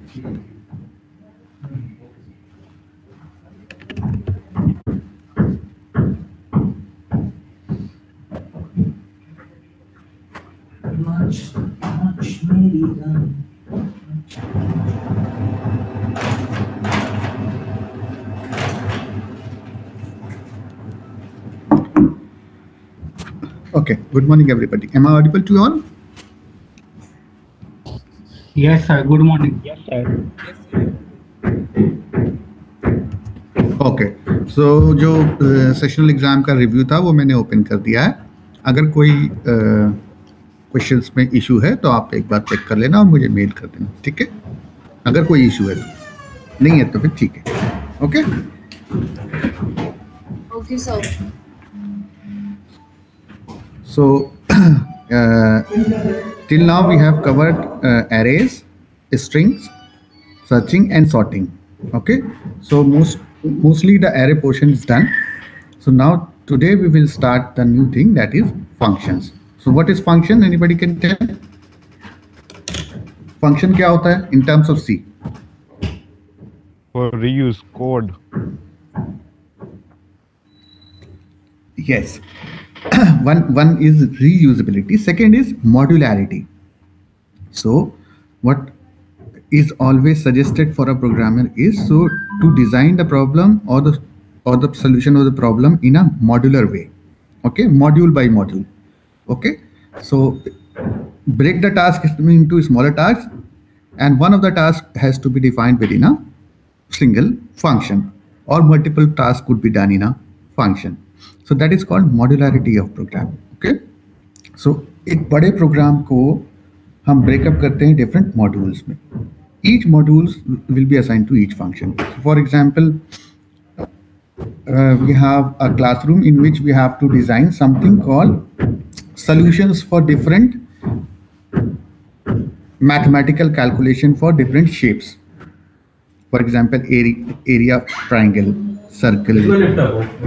Okay, good morning everybody. Am I audible to you all? Yes, sir. Good morning. Okay, so जो sessional exam का review था वो मैंने open कर दिया है. अगर कोई क्वेश्चंस में इशू है तो आप एक बार चेक कर लेना और मुझे मेल कर देना, ठीक है? अगर कोई इशू है तो, नहीं है तो फिर ठीक है. Okay okay sir. So till now we have covered arrays, strings, searching and sorting. Okay, so mostly the array portion is done. So now today we will start the new thing, that is functions. So what is function? Anybody can tell? Function क्या होता है in terms of C? For reuse code. Yes. one is reusability, second is modularity. So what is always suggested for a programmer is to design the problem or the solution of the problem in a modular way. Okay, module by module. Okay, so break the task into smaller tasks, and one of the tasks has to be defined within a single function, or multiple tasks could be done in a function. So that is called modularity of program. Okay, so एक बड़े programme को हम breakup करते हैं different modules में. Each modules will be assigned to each function. For example, we have a classroom in which we have to design something called solutions for different mathematical calculation for different shapes. For example, area of triangle, circle,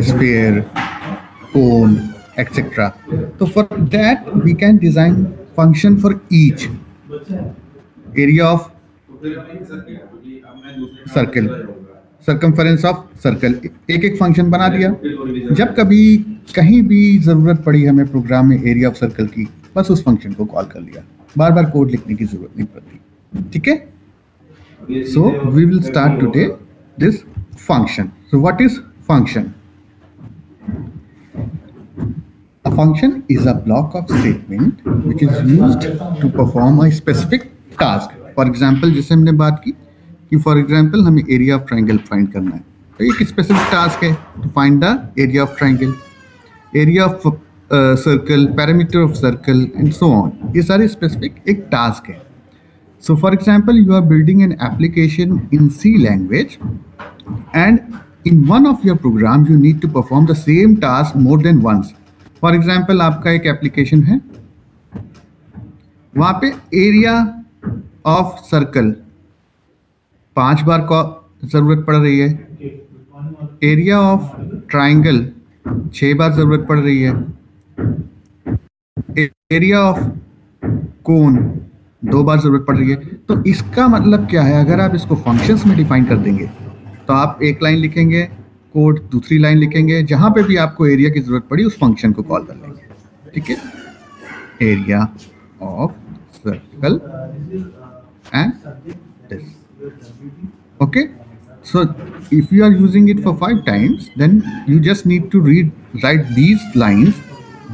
sphere, cone, etc. So for that we can design function for each area of circle, circumference of circle. एक एक function बना दिया. जब कभी कहीं भी जरूरत पड़ी हमें प्रोग्राम में एरिया ऑफ सर्कल की, बस उस फंक्शन को कॉल कर लिया, बार बार कोड लिखने की जरूरत नहीं पड़ती. ठीक है? So we will start today this function. So what is function? A function is a block of statement which is used to perform a specific task. For example, जैसे हमने बात की कि for example हमें area of triangle find करना है, तो एक specific task है to find the area of triangle, area of circle, perimeter of circle and so on. ये सारे specific एक task है. So for example, you are building an application in C language and in one of your programs you need to perform the same task more than once. For example आपका एक application है, वहां पे area of circle 5 बार को जरूरत पड़ रही है, एरिया ऑफ ट्राइंगल 6 बार जरूरत पड़ रही है, एरिया ऑफ कोन 2 बार जरूरत पड़ रही है. तो इसका मतलब क्या है? अगर आप इसको फंक्शंस में डिफाइन कर देंगे तो आप एक लाइन लिखेंगे कोड, दूसरी लाइन लिखेंगे, जहां पे भी आपको एरिया की जरूरत पड़ी उस फंक्शन को कॉल कर लेंगे. ठीक है? Area of circle and this. Okay, so if you are using it for 5 times, then you just need to write these lines,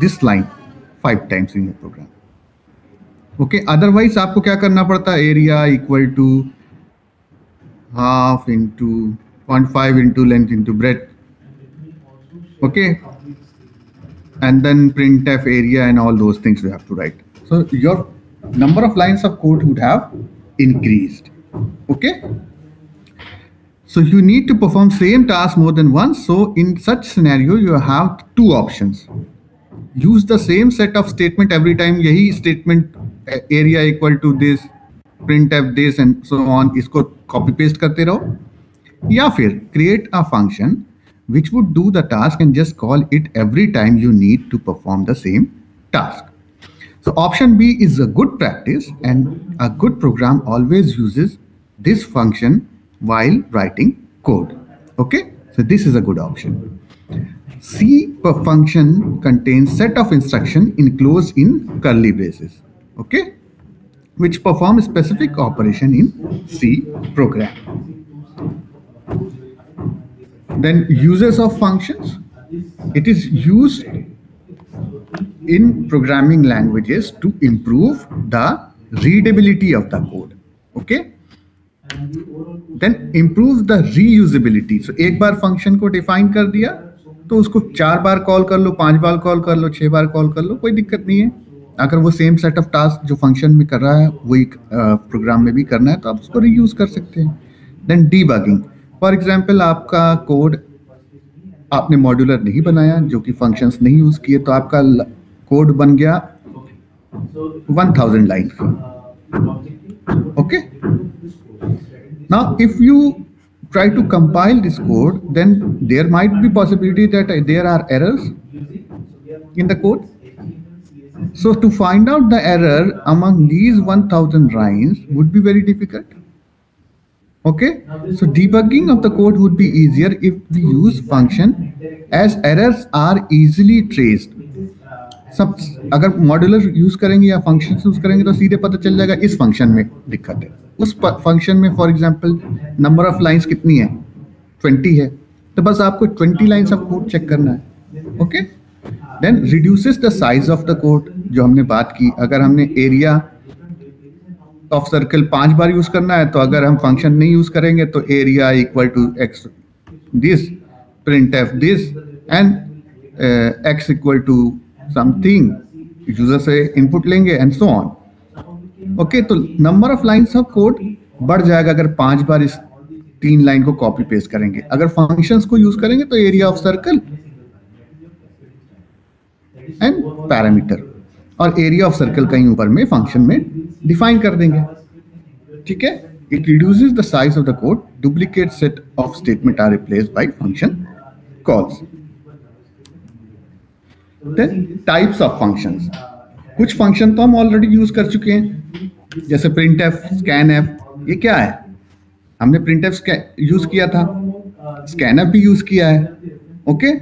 this line 5 times in your program. Okay, otherwise आपको क्या करना पड़ता है? Area equal to half into 0.5 into length into breadth. Okay, and then printf area and all those things we have to write. So your number of lines of code would have increased. Okay, so you need to perform same task more than once. So in such scenario you have 2 options. Use the same set of statement every time. यही statement area equal to this, printf this and so on, इसको copy paste करते रहो, या फिर create a function which would do the task and just call it every time you need to perform the same task. So option B is a good practice, and a good program always uses this function while writing code. Okay, so this is a good option. C function contains set of instruction enclosed in curly braces, okay, which perform specific operation in C program. Then uses of functions. It is used in programming languages to improve the readability of the code. Okay, then improve the reusability. So एक बार function को define कर दिया तो उसको 4 बार call कर लो, 5 बार call कर लो, 6 बार call कर लो, कोई दिक्कत नहीं है। अगर वो सेम सेट ऑफ टास्क जो फंक्शन में कर रहा है वही प्रोग्राम में भी करना है तो आप उसको रीयूज कर सकते हैं। देन डीबगिंग, फॉर एग्जांपल आपका कोड आपने मॉड्यूलर नहीं बनाया, जो कि फंक्शंस नहीं यूज किए, तो आपका कोड बन गया 1000 लाइन का। Okay, now if you try to compile this code, then there might be possibility that there are errors in the code. So to find out the error among these 1000 lines would be very difficult. Okay, so debugging of the code would be easier if we use function, as errors are easily traced. सब अगर modular use करेंगे या function use करेंगे तो सीधे पता चल जाएगा इस फंक्शन में दिक्कत है, उस फंक्शन में for example number of lines कितनी है, 20 है, तो बस आपको 20 लाइंस ऑफ कोड चेक करना है। Okay, then reduces the size of the code, जो हमने बात की, अगर हमने एरिया ऑफ सर्कल 5 बार यूज करना है तो अगर हम फंक्शन नहीं यूज करेंगे तो area equal to X this, printf this and X equal to something, user से इनपुट लेंगे एंड सो ऑन। ओके, तो number of lines of code बढ़ जाएगा अगर 5 बार इस 3 लाइन को कॉपी पेस्ट करेंगे। अगर फंक्शंस को यूज करेंगे तो area of circle and parameter, और एरिया ऑफ सर्कल कहीं ऊपर में फंक्शन में डिफाइन कर देंगे। ठीक है, it reduces the size of the code, duplicate set of statement are replaced by function calls. Then types of functions, कुछ फंक्शन तो हम ऑलरेडी यूज कर चुके हैं, जैसे printf, scanf, ये क्या है, हमने printf यूज किया था, scanf भी यूज किया है। ओके,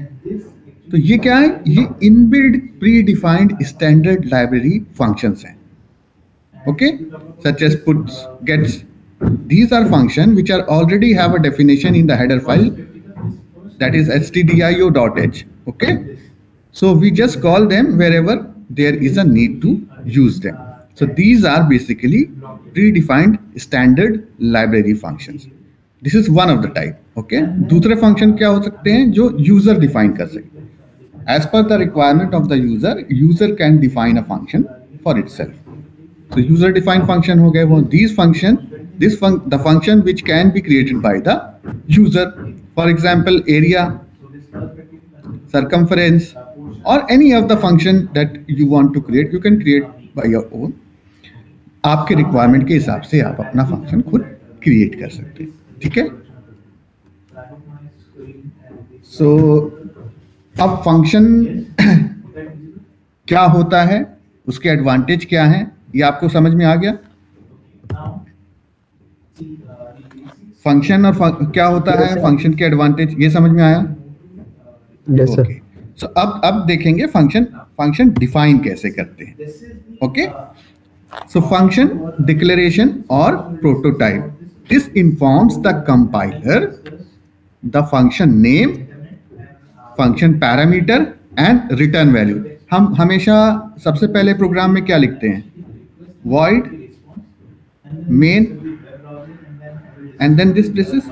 तो ये क्या है, ये inbuilt predefined standard library functions हैं। Okay, such as puts, gets, these are function which are already have a definition in the header file, that is stdio.h. okay, so we just call them wherever there is a need to use them. So these are basically predefined standard library functions. This is one of the type. Okay, दूसरे function क्या हो सकते हैं जो user define कर सकते हैं, as per the requirement of the user can define a function for itself. So user defined function हो गए वो, these function, the function which can be created by the user, for example area, circumference, or any of the function that you want to create, you can create by your own. आपके requirement के हिसाब से आप अपना function खुद create कर सकते हैं। ठीक है, सो अब फंक्शन क्या होता है, उसके एडवांटेज क्या है, ये आपको समझ में आ गया। फंक्शन और क्या होता है, फंक्शन के एडवांटेज, ये समझ में आया। Yes sir. सो अब देखेंगे फंक्शन डिफाइन कैसे करते हैं। ओके, सो फंक्शन डिक्लेरेशन और prototype, this informs the compiler the function name, function parameter and return value. हम हमेशा सबसे पहले प्रोग्राम में क्या लिखते हैं, void main and then this places।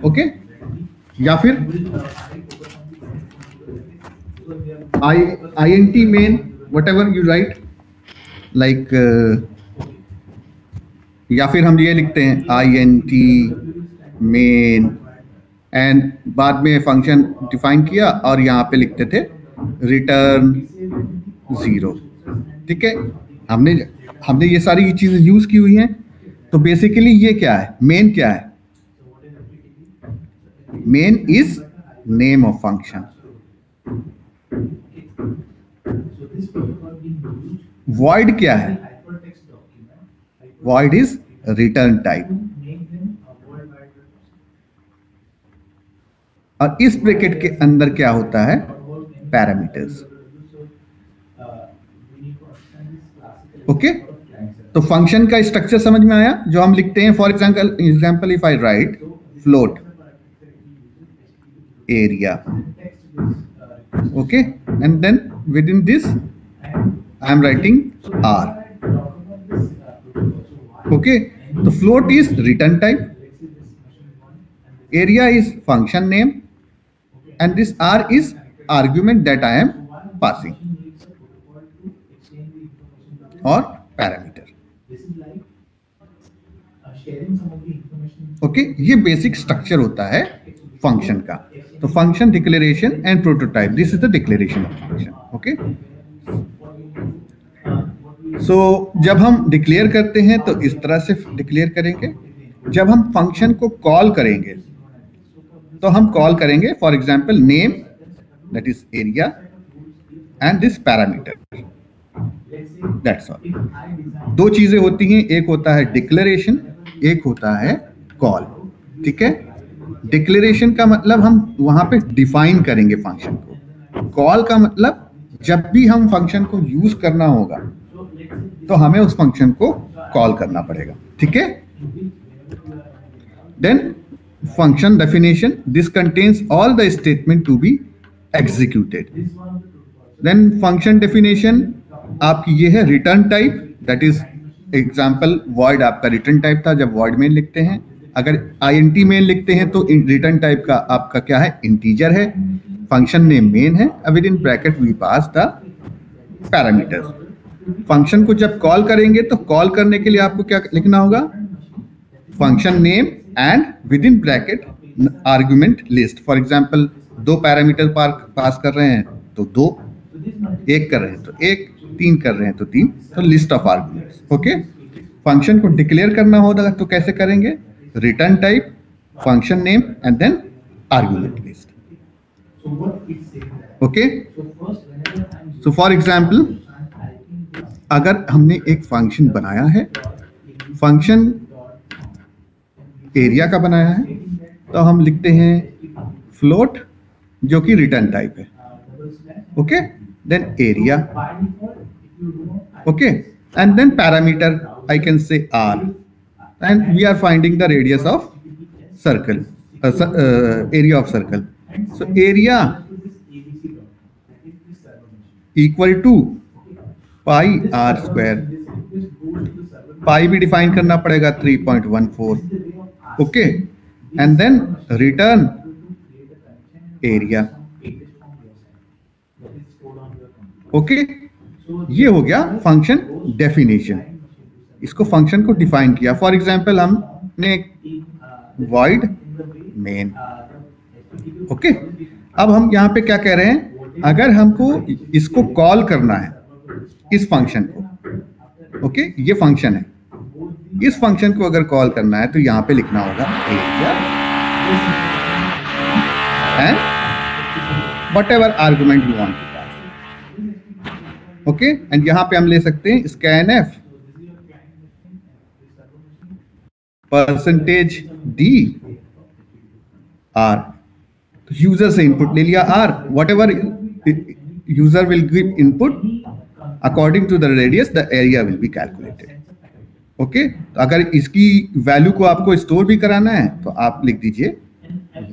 Okay, या फिर int main, whatever you write, like या फिर हम ये लिखते हैं int main एंड बाद में फंक्शन डिफाइन किया और यहाँ पे लिखते थे रिटर्न 0। ठीक है, हमने ये सारी चीजें यूज की हुई हैं। तो बेसिकली ये क्या है, मेन क्या है, main is name of function, void क्या है, void is रिटर्न टाइप। और इस ब्रैकेट के अंदर क्या होता है, पैरामीटर्स। ओके, तो फंक्शन का स्ट्रक्चर समझ में आया जो हम लिखते हैं। For example if I write float area, okay, and then within this I am writing R. Okay, तो float is return type, area is function name, and this r is argument that I am passing or parameter. Okay, ये basic structure होता है function का। तो function declaration and prototype, this is the declaration of function. Okay, so जब हम declare करते हैं तो इस तरह से डिक्लेयर करेंगे। जब हम फंक्शन को कॉल करेंगे तो हम कॉल करेंगे for example name that is area and this parameter, that's all. दो चीजें होती हैं, एक होता है डिक्लेरेशन, एक होता है कॉल। ठीक है, डिक्लेरेशन का मतलब हम वहां पे डिफाइन करेंगे फंक्शन को। कॉल का मतलब जब भी हम फंक्शन को यूज करना होगा तो हमें उस फंक्शन को कॉल करना पड़ेगा। ठीक है, then function definition, this contains all the statement to be executed. Then function definition आपकी ये है return type, that is example void आपका रिटर्न टाइप था जब वॉइड मेन लिखते हैं। अगर आईएनटी मेन लिखते हैं तो रिटर्न टाइप का आपका क्या है, इंटीजर है। फंक्शन नेम मेन है, within bracket we pass the parameters. Function को जब कॉल करेंगे तो कॉल करने के लिए आपको क्या लिखना होगा, function name and with in bracket argument list. For example दो पैरामीटर पास कर रहे हैं तो दो, एक कर रहे हैं तो एक, तीन कर रहे हैं तो तीन, तो list of arguments. Okay, function को डिक्लेयर करना होगा तो कैसे करेंगे, return type, function name and then argument list. Okay, so for example अगर हमने एक फंक्शन बनाया है, फंक्शन एरिया का बनाया है, तो हम लिखते हैं फ्लोट जो कि रिटर्न टाइप है। Okay, then area, okay, and then parameter I can say R, and we are finding the radius of circle, area of circle. So area equal to pi R square, pi भी define करना पड़ेगा 3.14। Okay, and then return area. Okay, ये हो गया function definition. इसको function को define किया। For example हमने वॉइड मेन। ओके, अब हम यहाँ पे क्या कह रहे हैं, अगर हमको इसको कॉल करना है इस फंक्शन को, ओके, ये फंक्शन है, इस फंक्शन को अगर कॉल करना है तो यहाँ पे लिखना होगा area and whatever argument you want to pass. Okay, and यहाँ पे हम ले सकते हैं scanf परसेंटेज डी आर, तो यूजर से इनपुट ले लिया R, whatever user will give input according to the radius the area will be calculated. Okay, तो अगर इसकी वैल्यू को आपको स्टोर भी कराना है तो आप लिख दीजिए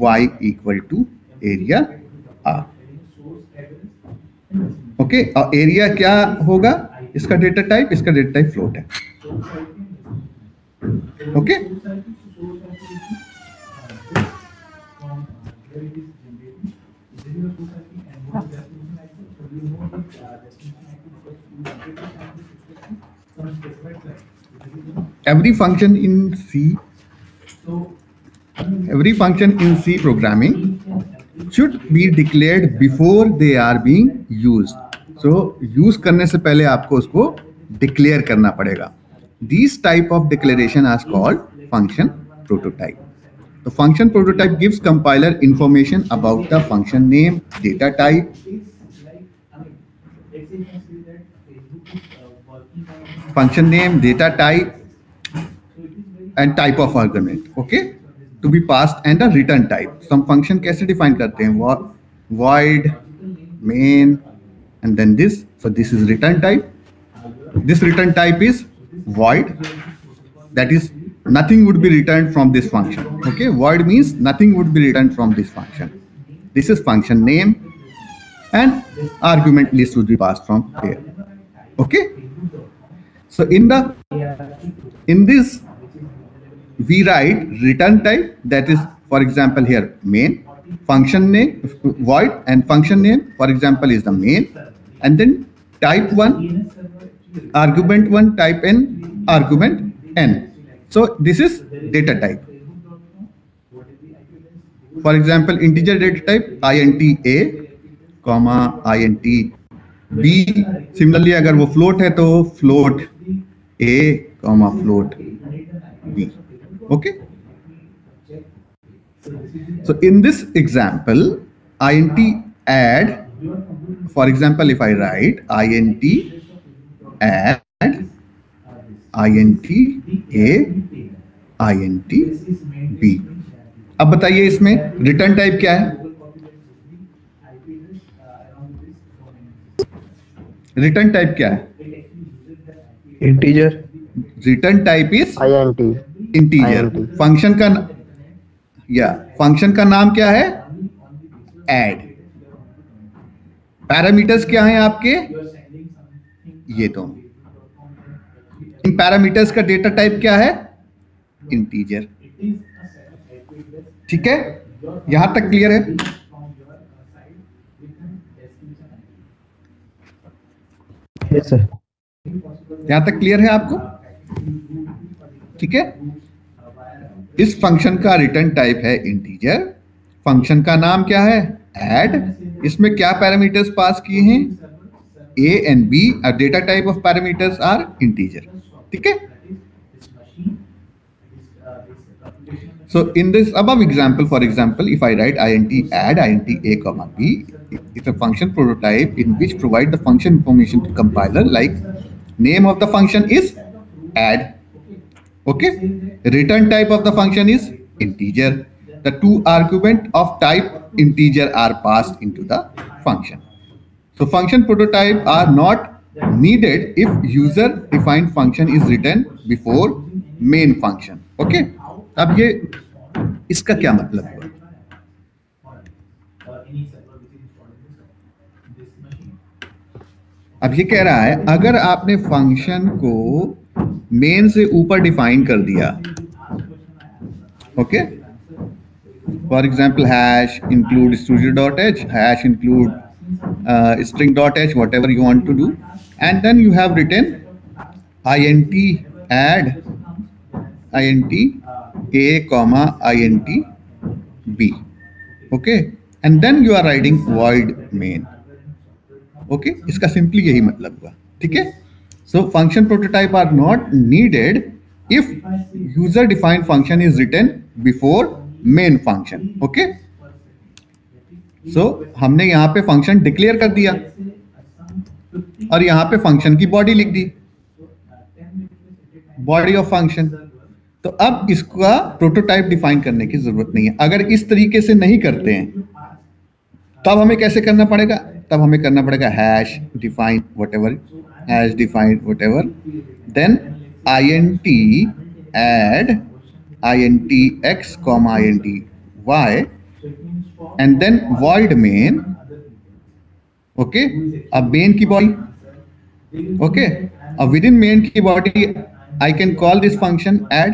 y equal to area R. Okay, और एरिया क्या होगा, इसका डेटा टाइप, इसका डेटा टाइप फ्लोट है। Okay, every function in C programming should be declared before they are being used. So use करने से पहले आपको उसको declare करना पड़ेगा. These type of declaration are called function prototype. The function prototype gives compiler information about the function name, data type, and type of argument, okay, to be passed and a return type. So हम function कैसे define करते हैं? Void main and then this. So this is return type. This return type is void. That is, nothing would be returned from this function. Okay, void means nothing would be returned from this function. This is function name, and argument list would be passed from here. Okay, so in this we write return type, that is, for example, here main, function name void, and function name, for example, is the main, and then type 1, argument 1, type n, argument n. So this is data type. For example, integer data type int a comma int b. Similarly, अगर वो float है तो float a comma float b. Okay. So in this example, int add, for example, if I write int add int a int b. अब बताइए इसमें return type क्या है? Return type क्या है? Integer. Return type is INT। Integer. Function का नाम क्या है? ऐड। पैरामीटर्स क्या हैं आपके? ये तो इन पैरामीटर्स का डेटा टाइप क्या है? इंटीजर। ठीक है, यहां तक क्लियर है? Yes sir. यहां तक क्लियर है आपको? ठीक है, इस फंक्शन का रिटर्न टाइप है इंटीजर। फंक्शन का नाम क्या है? ऐड। इसमें क्या पैरामीटर्स पास किए हैं? a and b. Data type of parameters are integer. ठीक है, so in this above example, for example, if I write int add int a comma b, it's a function prototype in which provide the function information to compiler, like name of the function is add. Okay, return type of the function is integer. The two argument of type integer are passed into the function. So function prototype are not needed if user defined function is written before main function. Okay, अब ये इसका क्या मतलब हुआ? अब ये कह रहा है अगर आपने फंक्शन को मेन से ऊपर डिफाइन कर दिया, okay, for example hash include string.h, hash include string.h, whatever you want to do, and then you have written int add int a comma int b. Okay, and then you are writing void main. Okay, इसका simply यही मतलब हुआ. ठीक है, so function prototype are not needed if user defined function is written before main function. Okay, so हमने यहाँ पे function declare कर दिया और यहाँ पे फंक्शन की बॉडी लिख दी, बॉडी ऑफ फंक्शन. तो अब इसका प्रोटोटाइप डिफाइन करने की जरूरत नहीं है. अगर इस तरीके से नहीं करते हैं तब हमें कैसे करना पड़ेगा? तब हमें करना पड़ेगा hash define whatever, hash define whatever, then int add int x comma int y, and then void main. Okay, अब मेन की बॉडी, ओके, अब विद इन मेन की body I can call this function add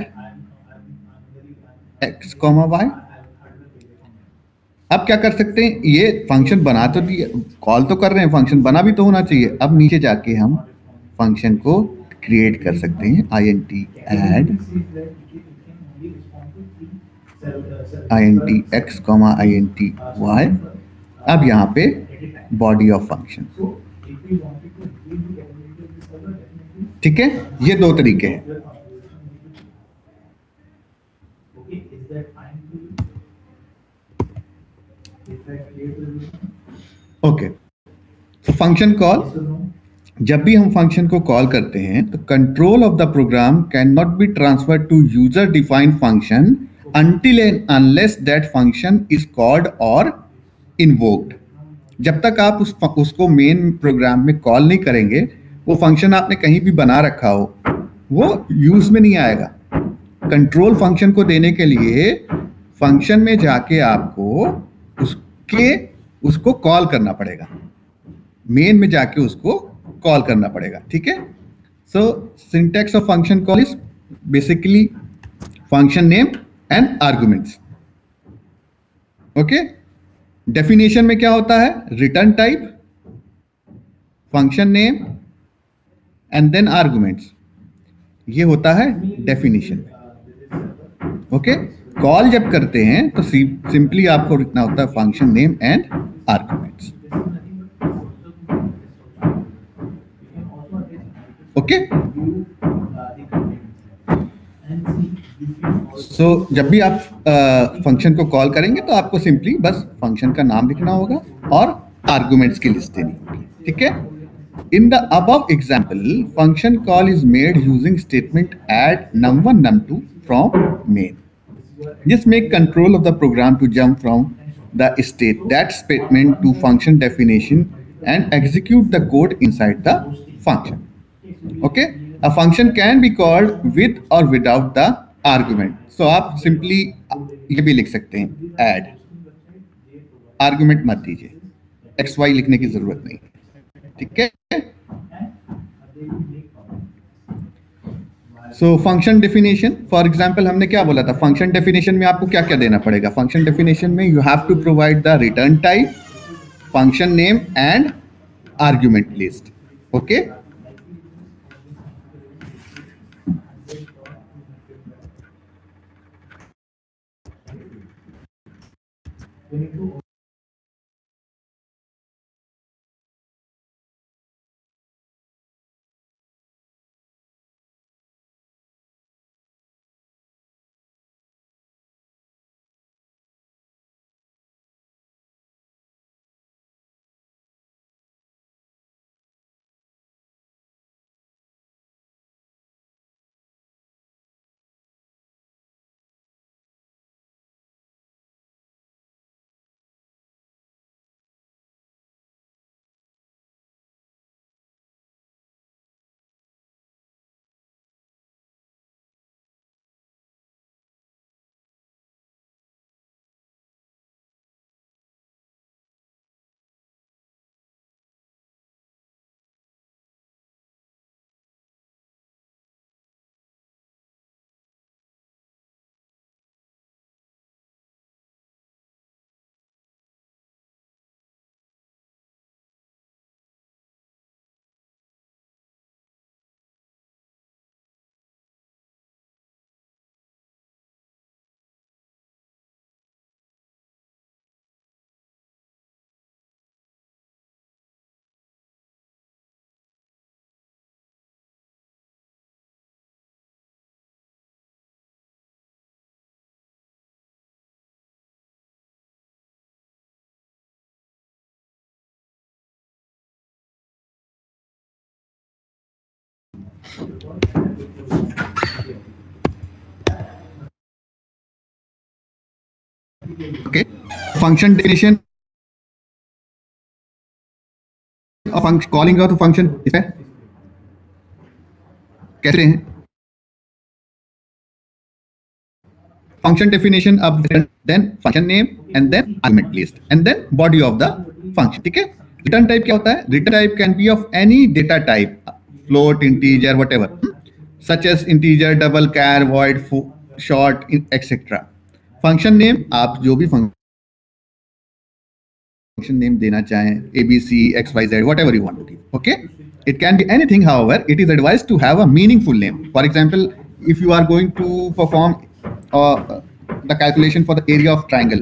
x comma y. अब क्या कर सकते हैं? ये फंक्शन बना तो दिया, कॉल तो कर रहे हैं, फंक्शन बना भी तो होना चाहिए. अब नीचे जाके हम फंक्शन को क्रिएट कर सकते हैं int add int x comma int y. अब यहाँ पे बॉडी ऑफ फंक्शन. ठीक है, ये दो तरीके हैं. ओके, so function call, जब भी हम फंक्शन को कॉल करते हैं तो control of the program cannot be transferred to user defined function until and unless that function is called or invoked. जब तक आप उसको मेन प्रोग्राम में कॉल नहीं करेंगे, वो फंक्शन आपने कहीं भी बना रखा हो, वो यूज में नहीं आएगा। कंट्रोल फंक्शन को देने के लिए फंक्शन में जाके आपको उसको कॉल करना पड़ेगा, मेन में जाके उसको कॉल करना पड़ेगा। ठीक है। So syntax of function call is basically function name and arguments. Okay. Definition में क्या होता है? Return type, function name and then arguments, ये होता है डेफिनेशन में। ओके। कॉल जब करते हैं तो सिंपली आपको लिखना होता है function name and arguments. Okay. So जब भी आप फंक्शन को कॉल करेंगे तो आपको सिंपली बस फंक्शन का नाम लिखना होगा और आर्गुमेंट्स की लिस्ट देनी होगी। ठीक है। In the above example function call is made using statement add num1 num2 from main. This make control of the program to jump from the state that statement to function definition and execute the code inside the function. Okay. A function can be called with और without the argument. So आप simply ये भी लिख सकते हैं add, argument मत दीजिए, XY लिखने की जरूरत नहीं। ठीक है। So function definition, for example हमने क्या बोला था? फंक्शन डेफिनेशन में आपको क्या क्या देना पड़ेगा? फंक्शन डेफिनेशन में you have to provide the return type, function name and argument list. Okay. Okay. Function definition of calling out a function is कैसे हैं? Function definition of then function name and then argument list and then body of the function. ठीक है। Return type क्या होता है? Return type can be of any data type, float, integer, whatever, such as integer, double char, void, short, etc. Function name, आप जो भी function name देना चाहें, ABC, XYZ, whatever you want to give. Okay. It can be anything. However, it is advised to have a meaningful name. For example, if you are going to perform the calculation for the area of triangle,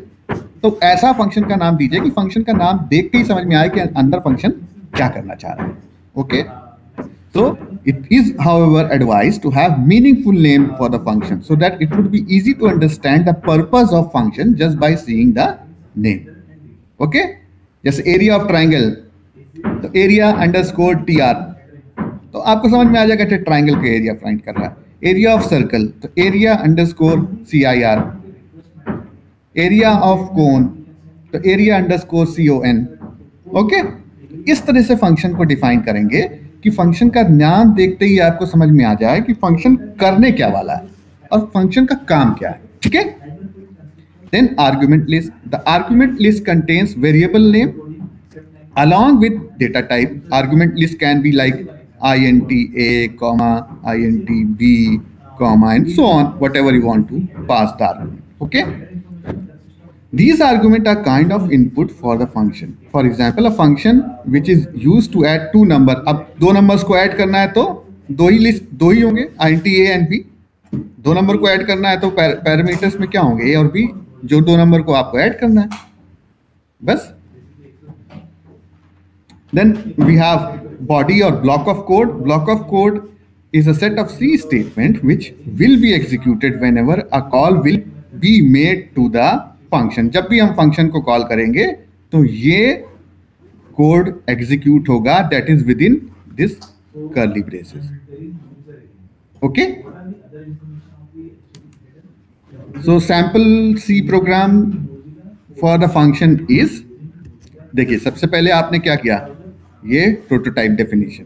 तो ऐसा function का नाम दीजिए कि function का नाम देख के ही समझ में आए कि अंदर फंक्शन क्या करना चाह रहा है। Okay. So it is, however, advised to have meaningful name for the function so that it would be easy to understand the purpose of function just by seeing the name. Okay. Just area of triangle, तो area underscore tr, तो आपको समझ में आ जाएगा कि triangle का area find कर रहा है। एरिया ऑफ सर्कल, तो area underscore CIR, area of cone, तो एरिया अंडरस्कोर CON। ओके, इस तरह से फंक्शन को डिफाइन करेंगे कि फंक्शन का नाम देखते ही आपको समझ में आ जाए कि फंक्शन करने क्या वाला है और फंक्शन का काम क्या है। ठीक है, then argument list, the argument list contains variable name along with data type. Argument list can be like int a comma int b comma and so on, whatever you want to pass the argument. Okay, these arguments are kind of input for the function. For example, a function which is used to add two number, अब दो numbers को add करना है तो दो ही होंगे, int a and b। दो number को ऐड करना है तो पैरामीटर्स में क्या होंगे, a और b, जो दो नंबर को आपको ऐड करना है, बस। Then we have body or block of code. Block of code is a set of C statement which will be executed whenever a call will be made to the function. जब भी हम function को call करेंगे तो ये code execute होगा, that is within this curly braces. Okay? So sample C program for the function is, देखिए सबसे पहले आपने क्या किया, ये प्रोटोटाइप डेफिनेशन।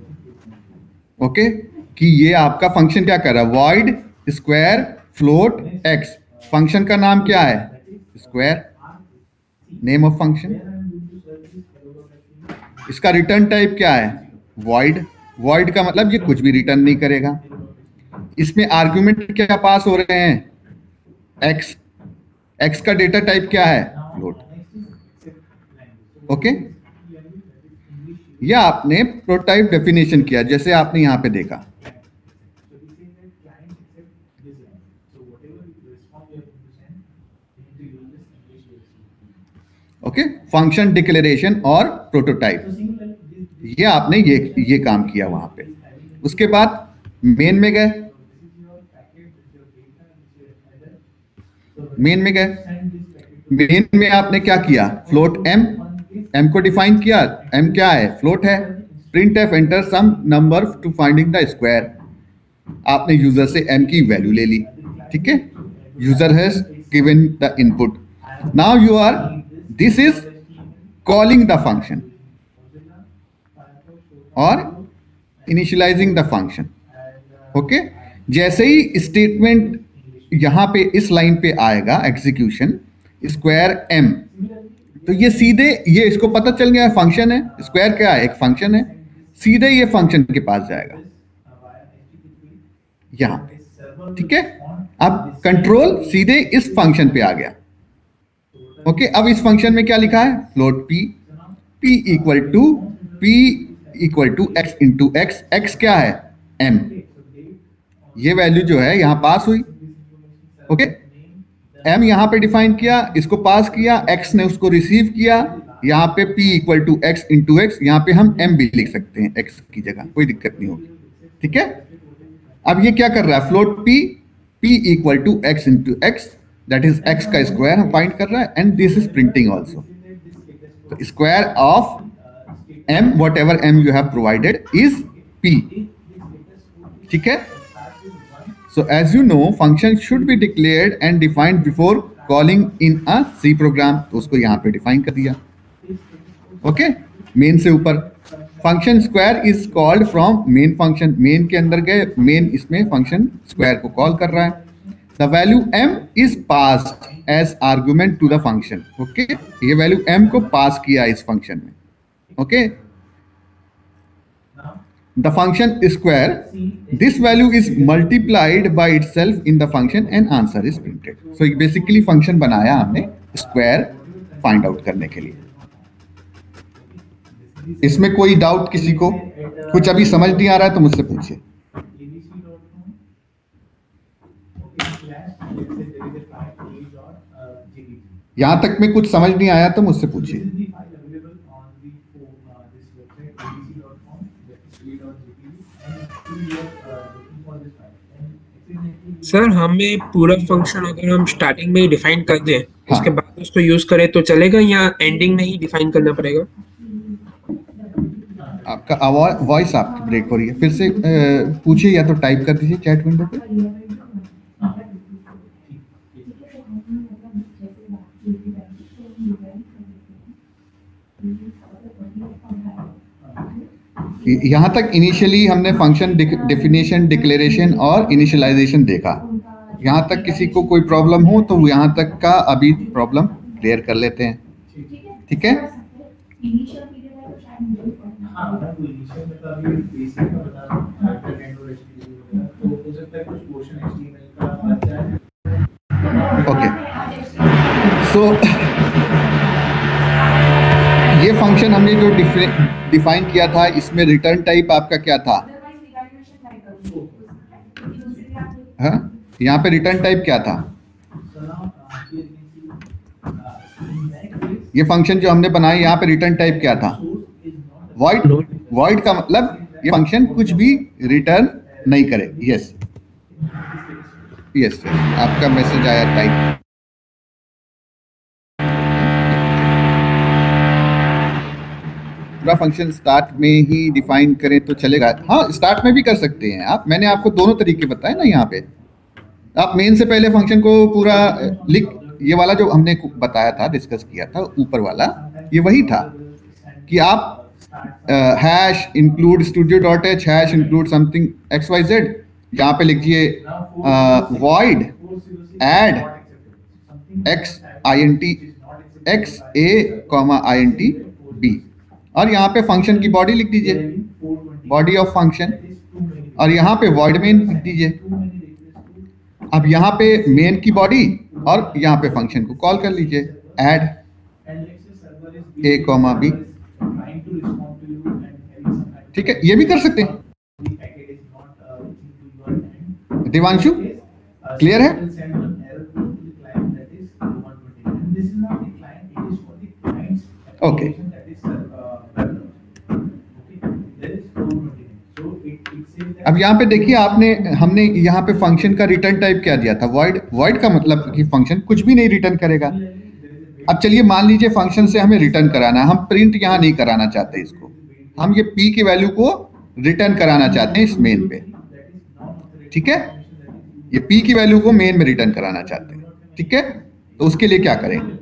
ओके, कि ये आपका फंक्शन क्या कर रहा है, void square float x. Function का नाम क्या है, स्क्वायर, नेम ऑफ फंक्शन। इसका रिटर्न टाइप क्या है, वॉइड। वॉइड का मतलब ये कुछ भी रिटर्न नहीं करेगा। इसमें आर्ग्यूमेंट क्या पास हो रहे हैं, एक्स। एक्स का डेटा टाइप क्या है, फ्लोट। ओके, यह आपने प्रोटोटाइप डेफिनेशन किया जैसे आपने यहां पे देखा। ओके, फंक्शन डिक्लेरेशन और प्रोटोटाइप, ये आपने ये काम किया वहां पे। उसके बाद मेन में गए, मेन में आपने क्या किया, फ्लोट एम को डिफाइन किया। एम क्या है, फ्लोट है। Print f enter some number to finding the square, आपने यूजर से एम की वैल्यू ले ली। ठीक है, user has given the input, now you are, this is calling the function और इनिशियलाइजिंग द फंक्शन। ओके, जैसे ही स्टेटमेंट यहां पे इस लाइन पे आएगा एग्जीक्यूशन स्क्वायर एम, तो ये सीधे, ये इसको पता चल गया फंक्शन है, स्क्वायर क्या है, एक फंक्शन है, सीधे ये फंक्शन के पास जाएगा यहां पे। ठीक है, अब कंट्रोल सीधे इस फंक्शन पे आ गया। ओके, अब इस फंक्शन में क्या लिखा है, float p equal to x into x. X क्या है, m। ये वैल्यू जो है यहां पास हुई। ओके, m यहां पे डिफाइन किया, इसको पास किया, x ने उसको रिसीव किया, यहां पे p equal to x into x, यहां पे हम m भी लिख सकते हैं x की जगह, कोई दिक्कत नहीं होगी। ठीक है, अब ये क्या कर रहा है, float p equal to x into x, that is x का स्क्वायर हम फाइंड कर रहा है, and this is printing also. तो square of m, whatever m you have provided, is p। ठीक है, so as you know function should be declared and defined before calling in a C program, तो उसको यहाँ पे define कर दिया। Okay, main से ऊपर function square is called from main function, main के अंदर गए, मेन इसमें फंक्शन स्क्वायर को कॉल कर रहा है। The value m is passed as argument to the function. Okay, ये वैल्यू m को पास किया इस फंक्शन में। Okay, the function square, this value is multiplied by itself in the function and answer is printed. So basically function बनाया हमने square find out करने के लिए। इसमें कोई डाउट किसी को, कुछ अभी समझ नहीं आ रहा है तो मुझसे पूछिए। यहां तक में कुछ समझ नहीं आया तो मुझसे पूछिए। सर, हमें पूरा फंक्शन अगर हम स्टार्टिंग में ही डिफाइन कर दें, हाँ। उसके बाद उसको यूज करें तो चलेगा या एंडिंग में ही डिफाइन करना पड़ेगा? आपका वॉइस आपकी ब्रेक हो रही है, फिर से पूछिए या तो टाइप कर दीजिए चैट विंडो पे। यहाँ तक इनिशियली हमने फंक्शन डेफिनेशन, डिक्लेरेशन और इनिशियलाइजेशन देखा। यहाँ तक किसी को कोई प्रॉब्लम हो तो यहाँ तक का अभी प्रॉब्लम क्लियर कर लेते हैं, ठीक है? ओके, सो ये फंक्शन हमने जो डिफाइन किया था, इसमें रिटर्न टाइप आपका क्या था? हाँ, यहाँ पे रिटर्न टाइप क्या था? ये फंक्शन जो हमने बनाया, यहाँ पे रिटर्न टाइप क्या था? वॉइड। वॉइड का मतलब ये फंक्शन कुछ भी रिटर्न नहीं करे। यस यस, आपका मैसेज आया टाइप। पूरा फंक्शन स्टार्ट में ही डिफाइन करें तो चलेगा? हाँ, स्टार्ट में भी कर सकते हैं आप। मैंने आपको दोनों तरीके बताए ना। यहाँ पे आप मेन से पहले फंक्शन को पूरा लिख, ये वाला जो हमने बताया था, डिस्कस किया था ऊपर वाला, ये वही था कि आप hash include studio dot h hash include something x y z, यहाँ पे लिखिए void add x i n t x a comma i n t b, और यहाँ पे फंक्शन की बॉडी लिख दीजिए, बॉडी ऑफ फंक्शन, और यहाँ पे वॉइड मेन लिख दीजिए। अब यहाँ पे मेन की बॉडी और यहाँ पे फंक्शन को कॉल कर लीजिए, ऐड ए कॉमा बी, ठीक है? ये भी कर सकते हैं। देवांशु, क्लियर है? ओके, अब यहाँ पे देखिए, हमने यहाँ पे फंक्शन का रिटर्न टाइप क्या दिया था? वॉइड। वॉइड का मतलब कि फंक्शन कुछ भी नहीं रिटर्न करेगा। अब चलिए मान लीजिए फंक्शन से हमें रिटर्न कराना है, हम प्रिंट यहाँ नहीं कराना चाहते इसको, हम ये p की वैल्यू को रिटर्न कराना चाहते हैं इस मेन पे, ठीक है? ये p की वैल्यू को मेन में रिटर्न कराना चाहते हैं, ठीक है? तो उसके लिए क्या करेंगे?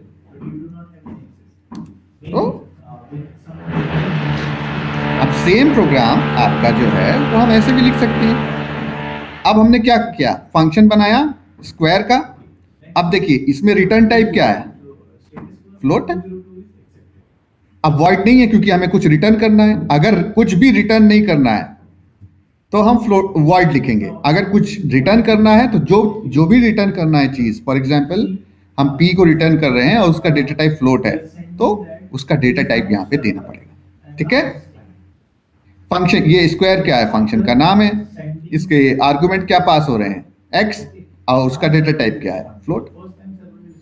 तो अब सेम प्रोग्राम आपका जो है वो हम ऐसे भी लिख सकते हैं। अब हमने क्या किया? फंक्शन बनाया स्क्वायर का। अब देखिए इसमें रिटर्न टाइप क्या है? फ्लोट है। अब वॉइड नहीं है क्योंकि हमें कुछ रिटर्न करना है। अगर कुछ भी रिटर्न नहीं करना है तो हम फ्लोट वॉइड लिखेंगे। अगर कुछ रिटर्न करना है तो जो भी रिटर्न करना है चीज, फॉर एग्जांपल हम p को रिटर्न कर रहे हैं और उसका डेटा टाइप फ्लोट है, तो उसका डेटा टाइप यहाँ पे देना पड़ेगा, ठीक है? फंक्शन, ये स्क्वायर क्या है? फंक्शन का नाम है। इसके आर्गुमेंट क्या पास हो रहे हैं? x, और उसका डेटा टाइप क्या है? फ्लोट,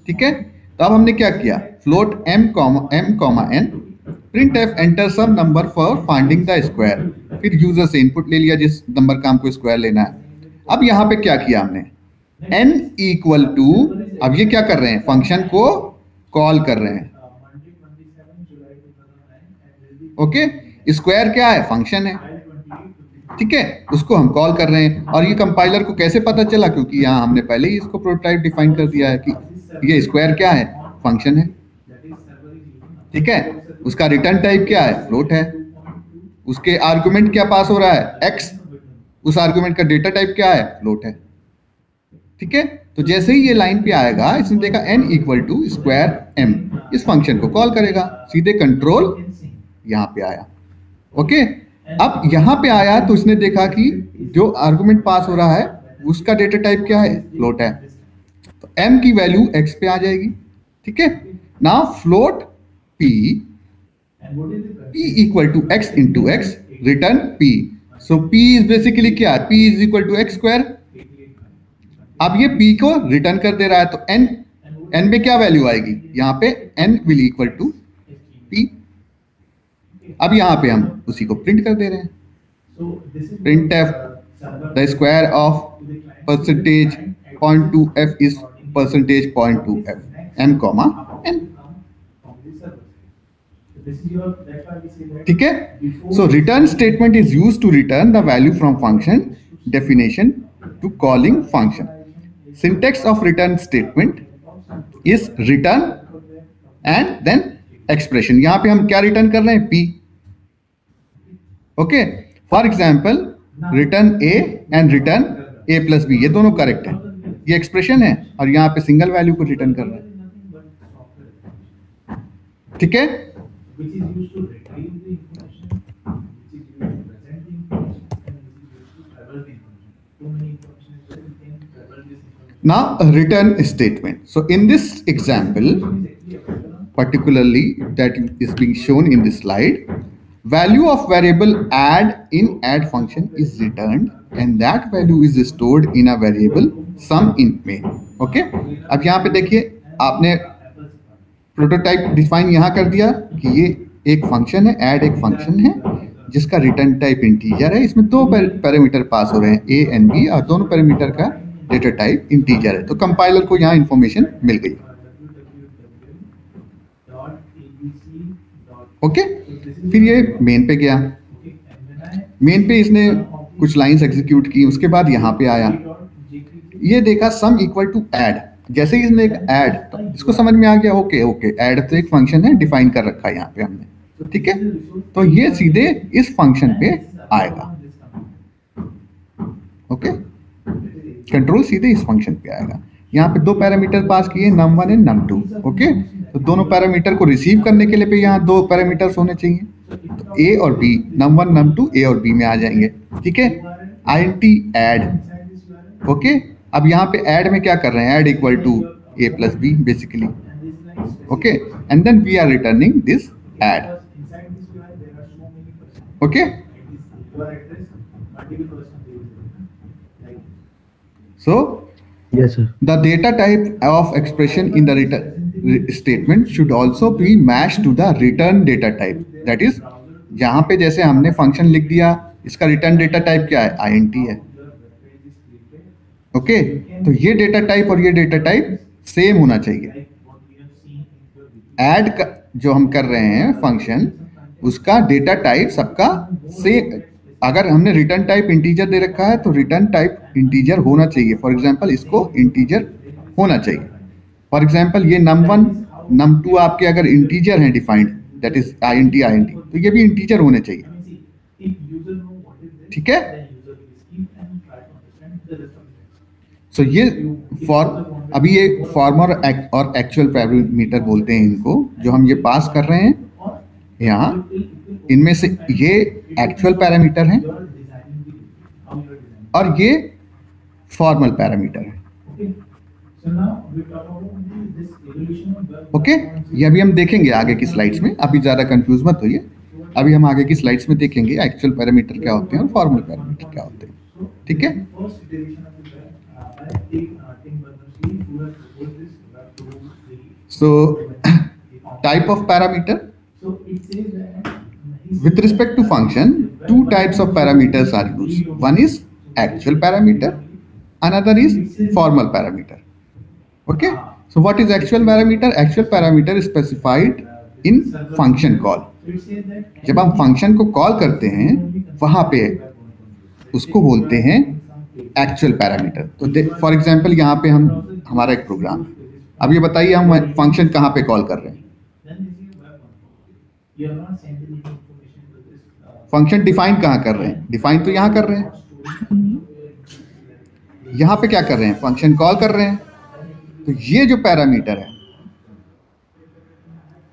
ठीक है? तो अब हमने क्या किया? Float m comma n, print f enter some number for finding the square, फिर यूजर से इनपुट ले लिया जिस नंबर का हमको स्क्वायर लेना है। अब यहाँ पे क्या किया हमने? n इक्वल टू, अब ये क्या कर रहे हैं? फंक्शन को कॉल कर रहे हैं, ओके? स्क्वायर क्या है? फंक्शन है, ठीक है? उसको हम कॉल कर रहे हैं। और ये कंपाइलर को कैसे पता चला? क्योंकि यहाँ हमने पहले ही इसको प्रोटोटाइप डिफाइन कर दिया है कि ये स्क्वायर क्या है? फंक्शन है, ठीक है? उसका रिटर्न टाइप क्या है? फ्लोट है। उसके आर्गुमेंट क्या पास हो रहा है? x, उस आर्गुमेंट का डेटा टाइप क्या है? फ्लोट है, ठीक है? तो जैसे ही ये लाइन पे आएगा, इसने देखा n equal to square m, इस फंक्शन को कॉल करेगा, सीधे कंट्रोल यहाँ पे आया, ओके? अब यहाँ पे आया तो इसने देखा कि जो आर्गुमेंट पास हो रहा है उसका डेटा टाइप क्या है? फ्लोट है, तो m की वैल्यू x पे आ जाएगी, ठीक है? Now float p equal to x into x, return p, so p is basically क्या है? p is equal to x square. अब ये p को रिटर्न कर दे रहा है, तो n में क्या वैल्यू आएगी? यहाँ पे n will equal to p। अब यहाँ पे हम उसी को प्रिंट कर दे रहे हैं, printf the square of percentage point two f is percentage point two f m comma n। ठीक है. So return statement is use to return the value from function definition to calling function. Syntax of return statement is return and then expression. यहां पे हम क्या return कर रहे हैं? P. Okay. For example return a and return a plus b, ये दोनों correct है. ये एक्सप्रेशन है और यहाँ पे सिंगल वैल्यू को रिटर्न कर रहे हैं. ठीक है. Now return statement. So in this example, particularly that is being shown in this slide, value of variable add in add function is returned and that value is stored in a variable sum in main. Okay. अब यहाँ पे देखिए आपने prototype define यहाँ कर दिया कि ये एक फंक्शन है, ऐड एक फंक्शन है जिसका रिटर्न टाइप इंटीजर है. इसमें दो पैरामीटर पास हो रहे हैं, ए एंड बी, और दोनों पैरामीटर का डेटा टाइप इंटीजर है. तो कंपाइलर को यहाँ इंफॉर्मेशन मिल गई. ओके. फिर ये मेन पे गया. मेन पे इसने कुछ लाइंस एग्जीक्यूट की, उसके बाद यहाँ पे आया, ये देखा सम इक्वल टू ऐड. जैसे ही इसने एक ऐड, तो इसको समझ में आ गया ओके ओके ऐड तो एक फंक्शन है, डिफाइन कर रखा है यहाँ पे हमने. ठीक है. तो ये सीधे इस फंक्शन पे आएगा. ओके. कंट्रोल सीधे इस फंक्शन पे आएगा. यहाँ पे दो पैरामीटर पास किए, num1 एंड num2. ओके. तो दोनों पैरामीटर को रिसीव करने के लिए पे यहाँ दो पैरामीटर्स होने चाहिए. तो ए और बी, num1 num2 ए और बी में आ जाएंगे. ठीक है. int add. ओके. अब यहाँ पे ऐड में क्या कर रहे हैं? Add equal to a plus b basically. Okay. And then we are returning this add. Okay. So Yes, sir. the data type of expression in the return statement should also be matched to the return data type. That is, यहाँ पे जैसे हमने function लिख दिया, इसका return data type क्या है? int है. ओके. तो ये डेटा टाइप और ये डेटा टाइप सेम होना चाहिए. ऐड जो हम कर रहे हैं फंक्शन, उसका डेटा टाइप सबका सेम. अगर हमने रिटर्न टाइप इंटीजर दे रखा है तो रिटर्न टाइप इंटीजर होना चाहिए. फॉर एग्जांपल इसको इंटीजर होना चाहिए. फॉर एग्जांपल ये num1 num2 आपके अगर इंटीजर हैं डिफाइंड, दैट इज int, तो ये भी इंटीजर होने चाहिए. ठीक है. सो ये अभी ये फॉर्मर और एक्चुअल पैरामीटर बोलते हैं इनको, जो हम ये पास कर रहे हैं यहाँ. इनमें से ये एक्चुअल पैरामीटर हैं और ये फॉर्मल पैरामीटर है. ओके. ये अभी हम देखेंगे आगे की स्लाइड्स में. अभी ज़्यादा कंफ्यूज मत होइए. अभी हम आगे की स्लाइड्स में देखेंगे एक्चुअल पैरामीटर क्या होते हैं और फॉर्मल पैरामीटर क्या होते हैं. ठीक है. So type of parameter. With respect to function, two types of parameters are used. One is actual parameter, another is formal parameter. Okay. So what is actual parameter? Actual parameter is specified in function call. जब हम function को call करते हैं वहां पे उसको बोलते हैं actual parameter. तो for example यहाँ पे हमारा एक प्रोग्राम. अब ये बताइए हम function कहाँ पे कॉल कर रहे हैं? फंक्शन डिफाइन कहाँ कर रहे हैं? डिफाइन तो यहाँ कर रहे हैं. यहाँ पे क्या कर रहे हैं? फंक्शन कॉल कर रहे हैं. तो ये जो पैरामीटर है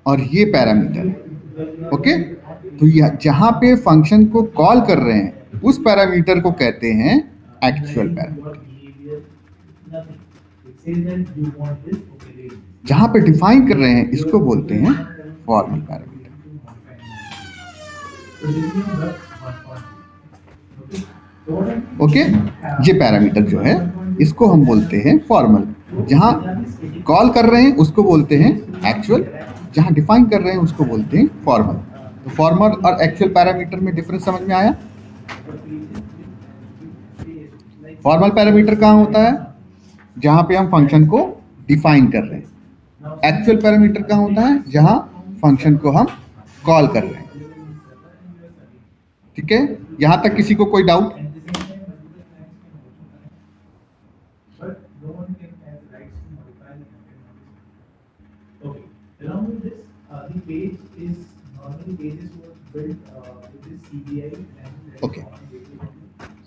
और ये पैरामीटर है. ओके. तो जहाँ पे फंक्शन को कॉल कर रहे हैं उस पैरामीटर को कहते हैं एक्चुअल पैरामीटर. जहाँ पे डिफाइन कर रहे हैं इसको बोलते हैं फॉर्मल पैरामीटर. ओके. ये पैरामीटर जो है इसको हम बोलते हैं फॉर्मल. जहां कॉल कर रहे हैं उसको बोलते हैं एक्चुअल, जहां डिफाइन कर रहे हैं उसको बोलते हैं फॉर्मल. तो फॉर्मल और एक्चुअल पैरामीटर में डिफरेंस समझ में आया? फॉर्मल पैरामीटर कहाँ होता है? जहां पे हम फंक्शन को डिफाइन कर रहे हैं. एक्चुअल पैरामीटर कहाँ होता है? जहां फंक्शन को हम कॉल कर रहे हैं। ठीक है, यहां तक किसी को कोई doubt? Along with this, the page is normally pages was built with this CDI and Okay.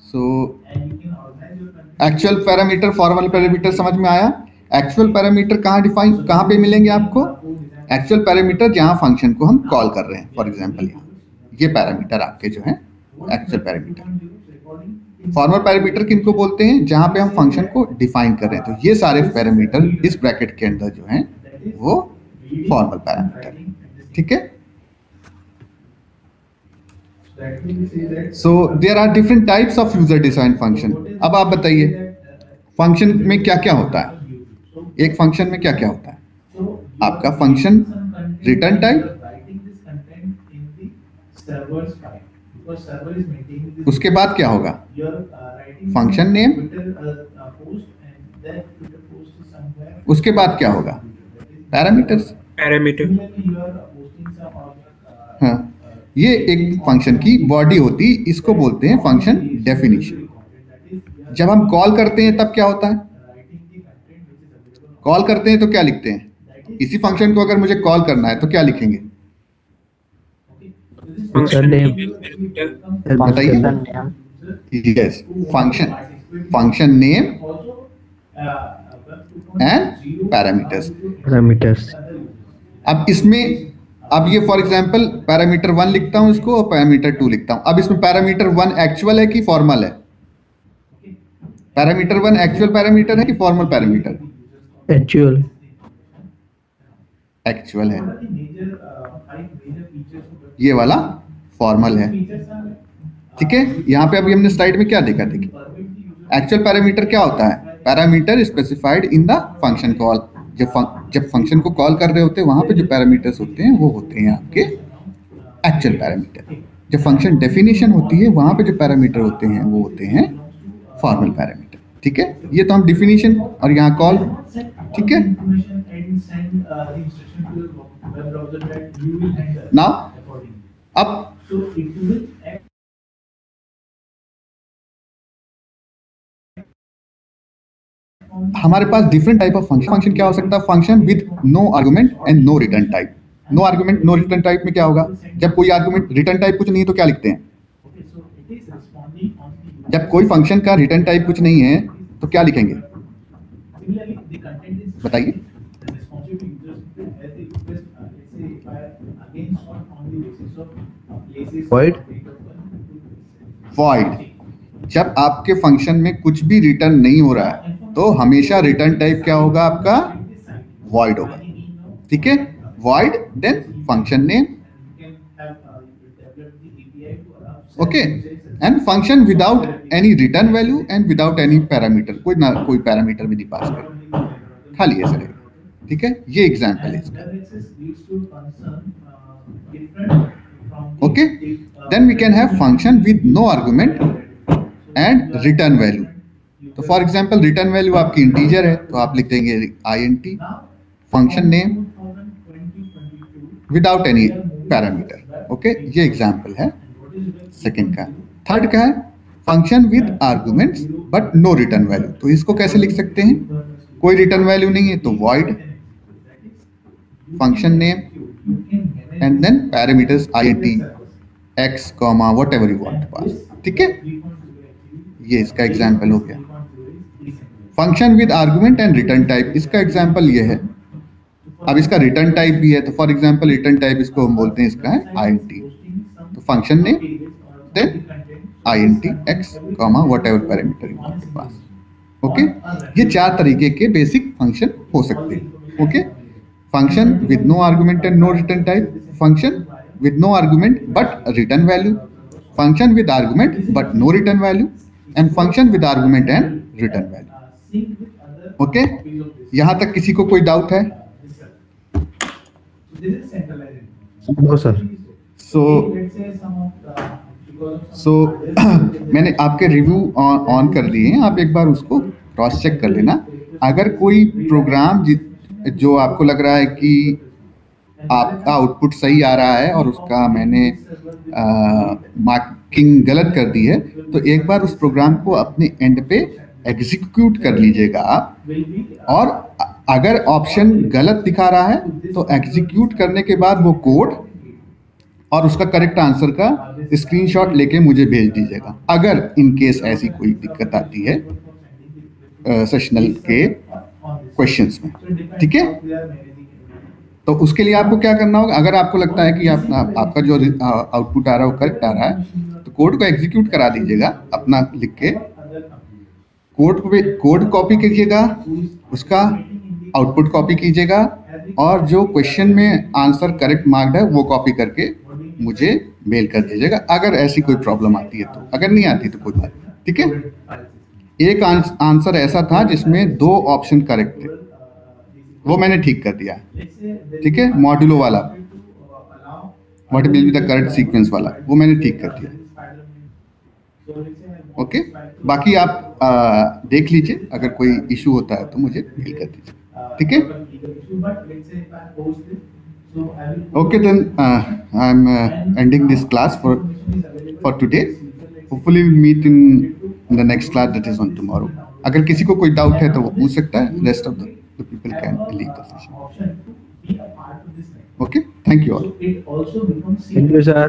So and you can organize your content. Actual parameter, formal parameter समझ में आया? एक्चुअल पैरामीटर कहाँ पे मिलेंगे आपको? एक्चुअल पैरामीटर जहाँ function को हम कॉल कर रहे हैं। फॉर एग्जांपल यहाँ ये पैरामीटर आपके जो है एक्चुअल पैरामीटर। फॉर्मल पैरामीटर किनको बोलते हैं? जहाँ पे हम फंक्शन को डिफाइन कर रहे हैं। तो ये सारे पैरामीटर इस ब्रैकेट के अंदर जो हैं वो फॉर्मल पैरामीटर। ठीक है, so there are different types of user defined function. अब आप बताइए फंक्शन में क्या क्या होता है? एक फंक्शन में क्या क्या होता है? आपका फंक्शन रिटर्न टाइप, उसके बाद क्या होगा? फंक्शन नेम, उसके बाद क्या होगा? पैरामीटर्स। पैरामीटर। हाँ, ये एक फंक्शन की बॉडी होती, इसको बोलते हैं फंक्शन डेफिनेशन। जब हम कॉल करते हैं तब क्या होता है? कॉल करते हैं तो क्या लिखते हैं? इसी फंक्शन को अगर मुझे कॉल करना है तो क्या लिखेंगे? Function name. बताइए। Yes, function name and parameters. अब इसमें ये फॉर एग्जांपल पैरामीटर 1 लिखता हूं इसको और पैरामीटर 2 लिखता हूं। अब इसमें पैरामीटर 1 एक्चुअल है कि फॉर्मल है? पैरामीटर 1 एक्चुअल पैरामीटर है कि फॉर्मल पैरामीटर? एक्चुअल है। ये वाला फॉर्मल है। ठीक है, यहाँ पे अभी हमने स्लाइड में क्या देखा? देखिए एक्चुअल पैरामीटर क्या होता है? Parameter specified in the function call. जब फंक्शन को कॉल कर रहे होते हैं वहां पे जो पैरामीटर्स होते हैं वो होते हैं आपके एक्चुअल पैरामीटर। जब फंक्शन डेफिनेशन होती है वहां पे जो पैरामीटर होते हैं वो होते हैं फॉर्मल पैरामीटर। ठीक है, ये तो हम डेफिनेशन और यहाँ कॉल। ठीक है, नाउ अब हमारे पास डिफरेंट टाइप ऑफ फंक्शन क्या हो सकता है? Function with no argument and no return type. No argument no return type में क्या होगा? जब कोई आर्गुमेंट रिटर्न टाइप कुछ नहीं है तो क्या लिखते हैं? जब कोई फंक्शन का रिटर्न टाइप कुछ नहीं है तो क्या लिखेंगे? बताइए। वॉइड। जब आपके फंक्शन में कुछ भी रिटर्न नहीं हो रहा है तो हमेशा रिटर्न टाइप क्या होगा आपका? वॉइड होगा। ठीक है, void then function name. Okay, and function without any return value and without any parameter. कोई पैरामीटर भी नहीं पास करेगा, खाली ऐसे रहेगा। ठीक है, ये एग्जांपल है इसका। Okay, then we can have function with no argument and return value. तो फॉर एग्जांपल रिटर्न वैल्यू आपकी इंटीजर है तो आप लिख देंगे int function name without any parameter. Okay, ये एग्जांपल है सेकंड का। थर्ड का है function with arguments but no return value. तो इसको कैसे लिख सकते हैं? कोई रिटर्न वैल्यू नहीं है तो void function name and then parameters int x comma whatever you want pass. ठीक है, ये इसका एग्जांपल हो गया। Function with argument and return type, इसका एग्जांपल ये है। अब इसका रिटर्न टाइप भी है तो फॉर एग्जांपल रिटर्न टाइप इसको हम बोलते हैं, इसका है int। तो function name then int x comma whatever parameter you want to pass. Okay, ये चार तरीके के बेसिक फंक्शन हो सकते हैं। Okay, function with no argument and no return type, function with no argument but return value, function with argument but no return value, and function with argument and return value. Okay, यहाँ तक किसी को कोई doubt है? No sir. सो मैंने आपके review on कर दिए हैं, आप एक बार उसको क्रॉस चेक कर लेना। अगर कोई प्रोग्राम जो आपको लग रहा है कि आपका आउटपुट सही आ रहा है और उसका मैंने मार्किंग गलत कर दी है, तो एक बार उस प्रोग्राम को अपने एंड पे एग्जीक्यूट कर लीजिएगा आप। और अगर ऑप्शन गलत दिखा रहा है तो एग्जीक्यूट करने के बाद वो कोड और उसका करेक्ट आंसर का स्क्रीनशॉट लेके मुझे भेज दीजिएगा, अगर इन केस ऐसी कोई दिक्कत आती है सेशनल के क्वेश्चंस में। ठीक है, तो उसके लिए आपको क्या करना होगा, अगर आपको लगता है कि आपका जो आउटपुट आ रहा है वो करेक्ट आ रहा है, तो कोड को एग्जीक्यूट करा दीजिएगा अपना लिख के। कोड कॉपी कीजिएगा, उसका आउटपुट कॉपी कीजिएगा, और जो क्वेश्चन में आंसर करेक्ट मार्क्ड है वो कॉपी करके मुझे मेल कर दीजिएगा, अगर ऐसी कोई प्रॉब्लम आती है तो। अगर नहीं आती तो कोई बात नहीं। ठीक है, एक आंसर ऐसा था जिसमें 2 ऑप्शन करेक्ट थे, वो मैंने ठीक कर दिया। ठीक है, मॉड्यूलो वाला, what will be the correct sequence वाला, वो मैंने ठीक कर दिया। ओके, बाकी आप देख लीजिए, अगर कोई इशू होता है तो मुझे मेल कर दीजिए। ठीक है, okay then I'm ending this class for today. Hopefully we'll meet in the next class, that is on tomorrow. अगर किसी को कोई डाउट है तो वो पूछ सकता है, rest of the people can leave the session. Okay, thank you all. Thank you, sir.